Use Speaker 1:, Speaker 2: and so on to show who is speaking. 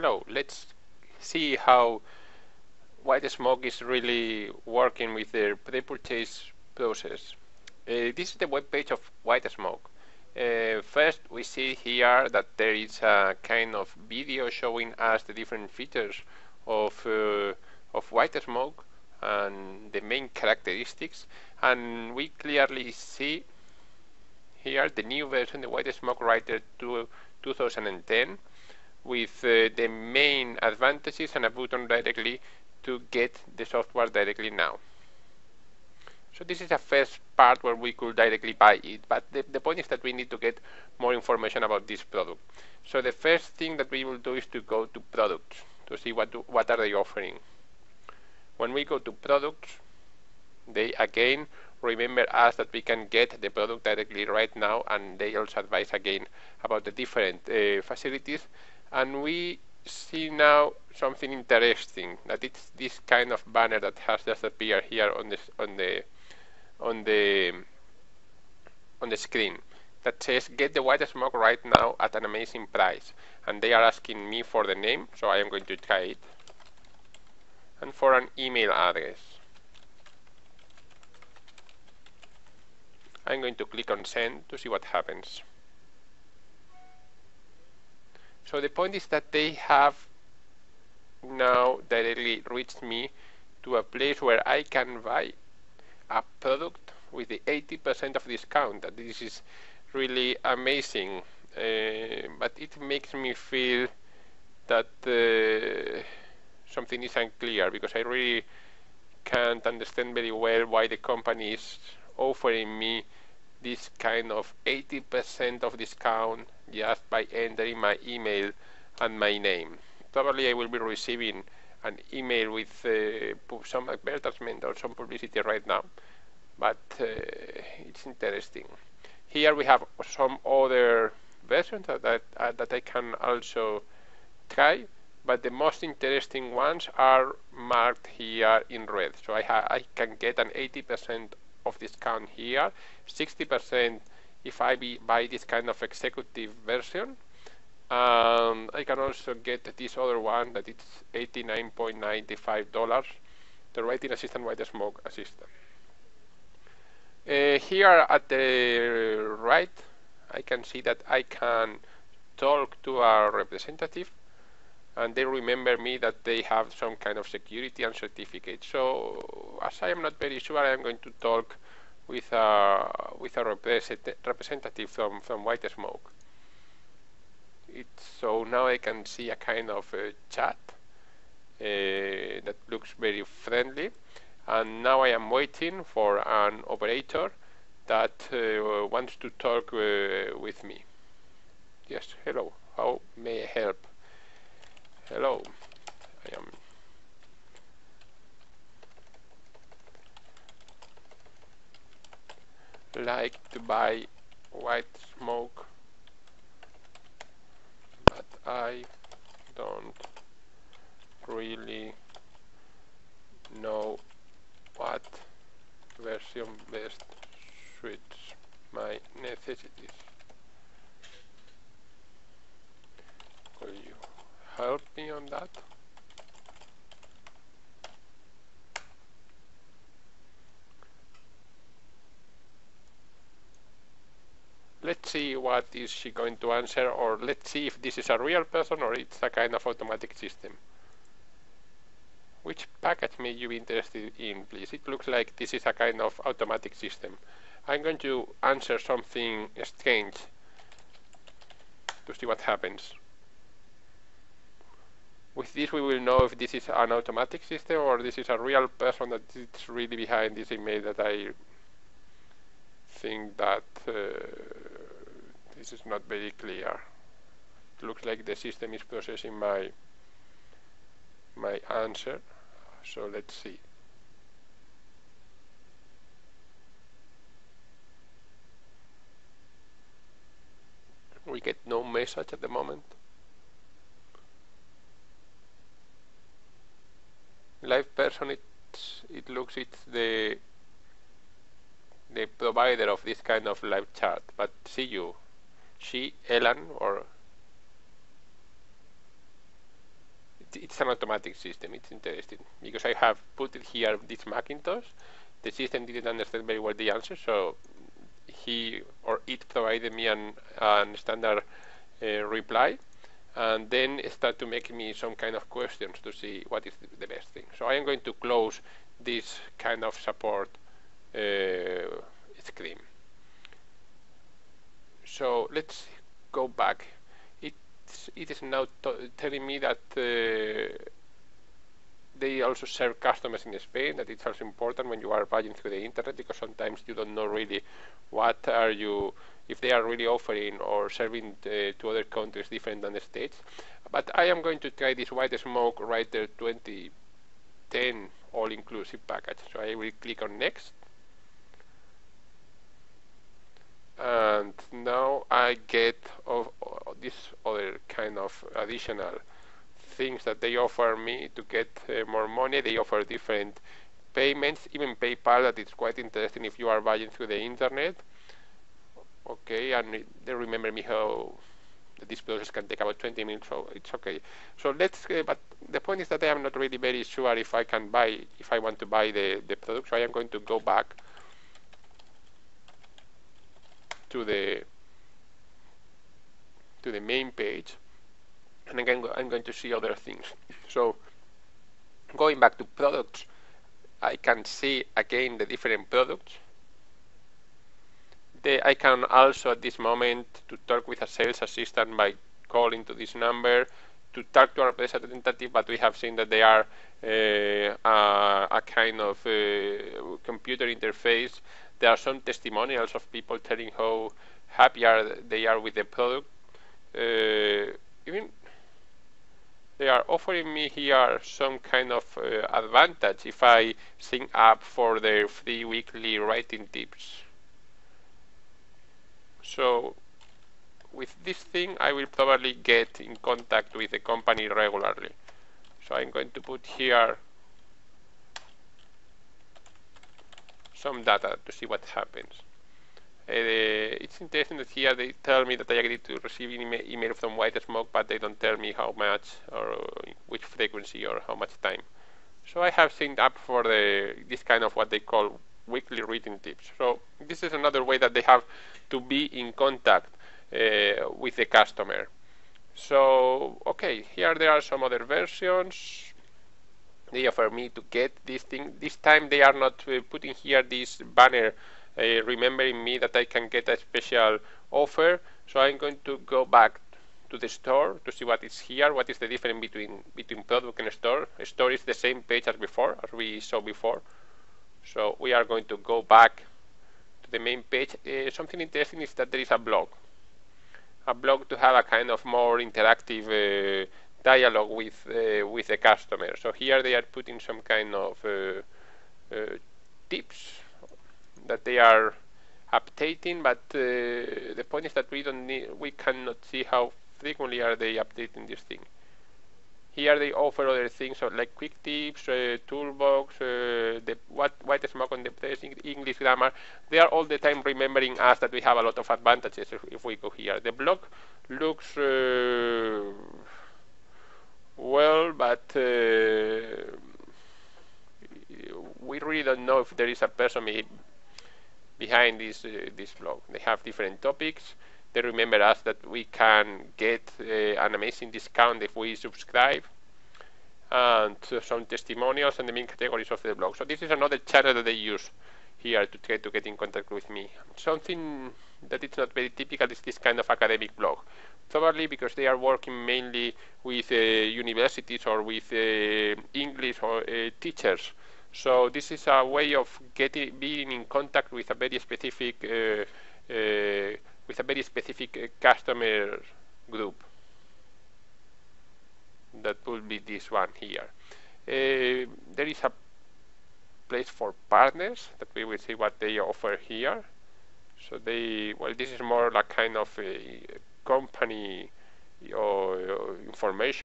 Speaker 1: Hello, let's see how whitesmoke is really working with the pre-purchase process. This is the web page of whitesmoke. First, we see here that there is a kind of video showing us the different features of whitesmoke and the main characteristics, and we clearly see here the new version, the whitesmoke Writer 2010, with the main advantages and a button directly to get the software directly now. So this is a first part where we could directly buy it, but the point is that we need to get more information about this product. So the first thing that we will do is to go to products to see what are they offering. When we go to products, they again remember us that we can get the product directly right now, and they also advise again about the different facilities. And we see now something interesting, that it's this kind of banner that has just appeared here on the screen that says get the whitesmoke right now at an amazing price, and they are asking me for the name, so I am going to try it, and for an email address. I'm going to click on send to see what happens. So the point is that they have now directly reached me to a place where I can buy a product with the 80% of discount. That this is really amazing, but it makes me feel that something is unclear, because I really can't understand very well why the company is offering me this kind of 80% of discount just by entering my email and my name. Probably I will be receiving an email with some advertisement or some publicity right now, but it's interesting. Here we have some other versions that I can also try, but the most interesting ones are marked here in red. So I can get an 80% of discount here, 60% if I buy this kind of executive version. I can also get this other one that it's $89.95, the Writing Assistant whitesmoke Assistant. Here at the right, I can see that I can talk to a representative, and they remember me that they have some kind of security and certificate. So as I am not very sure, I am going to talk with a representative from whitesmoke. So now I can see a kind of chat that looks very friendly, and now I am waiting for an operator that wants to talk with me. Yes, hello, how may I help? Hello, I am like to buy whitesmoke, but I don't really know what version best suits my necessities. Will you help me on that? Let's see what is she going to answer, or let's see if this is a real person or it's a kind of automatic system. Which package may you be interested in, please? It looks like this is a kind of automatic system. I'm going to answer something strange to see what happens. With this we will know if this is an automatic system or this is a real person that is really behind this email that I think that this is not very clear. It looks like the system is processing my answer, so let's see. We get no message at the moment. Live person, it looks it's the provider of this kind of live chat, but see you, she, Ellen, or it's an automatic system. It's interesting because I have put it here this Macintosh. The system didn't understand very well the answer, so he or it provided me an standard reply, and then start to make me some kind of questions to see what is the best thing. So I am going to close this kind of support screen. So let's go back. It is now telling me that they also serve customers in Spain. That it's also important when you are buying through the internet, because sometimes you don't know really what are you, if they are really offering or serving to other countries different than the States. But I am going to try this whitesmoke Writer 2010 all-inclusive package. So I will click on next. And now I get this other kind of additional things that they offer me to get more money. They offer different payments, even PayPal, that is quite interesting if you are buying through the internet. Okay, and they remember me how this process can take about 20 minutes, so it's okay. So let's, but the point is that I am not really very sure if I can buy, if I want to buy the product, so I am going to go back to the main page, and again I'm going to see other things. So going back to products, I can see again the different products. I can also at this moment to talk with a sales assistant by calling to this number, to talk to our representative, but we have seen that they are a kind of computer interface. There are some testimonials of people telling how happy they are with the product. Even they are offering me here some kind of advantage if I sign up for their free weekly writing tips. So with this thing I will probably get in contact with the company regularly. So I'm going to put here some data to see what happens. It's interesting that here they tell me that I agreed to receive email from whitesmoke, but they don't tell me how much or which frequency or how much time. So I have signed up for this kind of what they call weekly written tips. So this is another way that they have to be in contact with the customer. So okay, here there are some other versions. They offer me to get this thing. This time they are not putting here this banner remembering me that I can get a special offer. So I'm going to go back to the store to see what is here, what is the difference between product and store. Store is the same page as before, as we saw before. So we are going to go back to the main page. Something interesting is that there is a blog to have a kind of more interactive dialogue with the customer. So here they are putting some kind of tips that they are updating, but the point is that we cannot see how frequently are they updating this thing. Here they offer other things like quick tips, toolbox, whitesmoke on the place, English grammar. They are all the time remembering us that we have a lot of advantages if we go here. The blog looks well, but we really don't know if there is a person behind this blog. They have different topics. They remember us that we can get an amazing discount if we subscribe, and some testimonials and the main categories of the blog. So this is another channel that they use here to try to get in contact with me. Something that is not very typical is this kind of academic blog, probably because they are working mainly with universities or with English or teachers. So this is a way of being in contact with a very specific customer group. That will be this one here. There is a place for partners that we will see what they offer here. So this is more like kind of a company or information